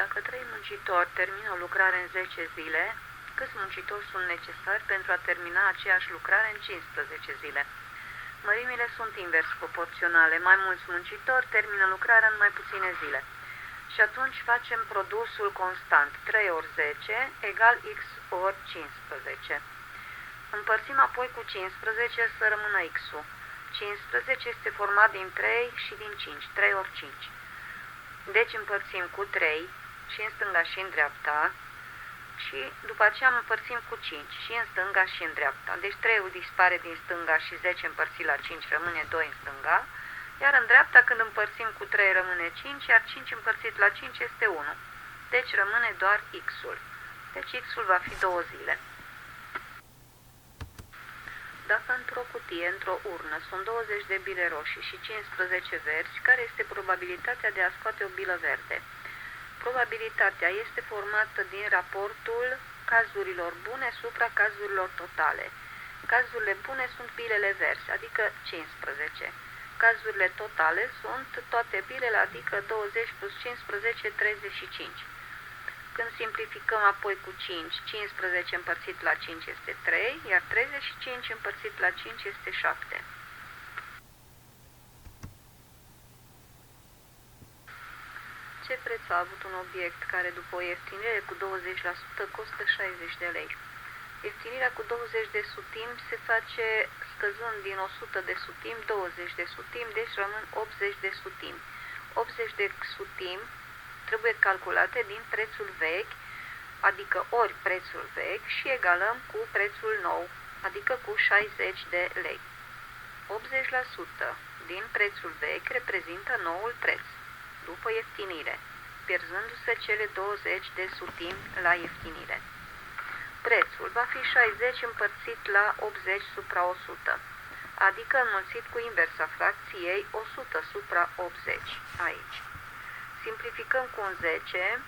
Dacă 3 muncitori termină o lucrare în 10 zile, câți muncitori sunt necesari pentru a termina aceeași lucrare în 15 zile? Mărimile sunt invers proporționale. Mai mulți muncitori termină lucrarea în mai puține zile. Și atunci facem produsul constant. 3 ori 10 egal x ori 15. Împărțim apoi cu 15 să rămână x-ul. 15 este format din 3 și din 5. 3 ori 5. Deci împărțim cu 3 și în stânga și în dreapta și după aceea împărțim cu 5 și în stânga și în dreapta. Deci 3-ul dispare din stânga și 10 împărțit la 5 rămâne 2 în stânga, iar în dreapta când împărțim cu 3 rămâne 5, iar 5 împărțit la 5 este 1. Deci rămâne doar x-ul. Deci x-ul va fi 2 zile. Dacă într-o cutie, într-o urnă, sunt 20 de bile roșii și 15 verzi, care este probabilitatea de a scoate o bilă verde? Probabilitatea este formată din raportul cazurilor bune supra cazurilor totale. Cazurile bune sunt bilele verzi, adică 15. Cazurile totale sunt toate bilele, adică 20 plus 15, 35. Când simplificăm apoi cu 5, 15 împărțit la 5 este 3, iar 35 împărțit la 5 este 7. Ce preț a avut un obiect care după o ieftinire cu 20% costă 60 de lei? Ieftinirea cu 20 de sutimi se face scăzând din 100 de sutimi 20 de sutimi, deci rămân 80 de sutimi. 80 de sutimi trebuie calculate din prețul vechi, adică ori prețul vechi și egalăm cu prețul nou, adică cu 60 de lei. 80% din prețul vechi reprezintă noul preț, după ieftinire, pierzându-se cele 20 de sutimi la ieftinire. Prețul va fi 60 împărțit la 80 supra 100, adică înmulțit cu inversa fracției 100 supra 80, aici. Simplificăm cu un 10,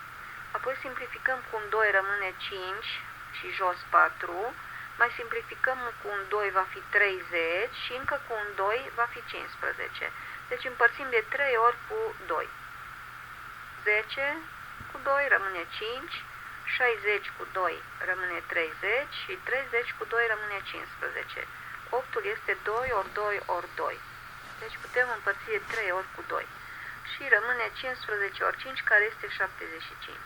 apoi simplificăm cu un 2 rămâne 5 și jos 4, mai simplificăm cu un 2 va fi 30 și încă cu un 2 va fi 15. Deci împărțim de 3 ori cu 2. 10 cu 2 rămâne 5, 60 cu 2 rămâne 30 și 30 cu 2 rămâne 15. 8-ul este 2 ori 2 ori 2. Deci putem împărți de 3 ori cu 2. Și rămâne 15 ori 5, care este 75.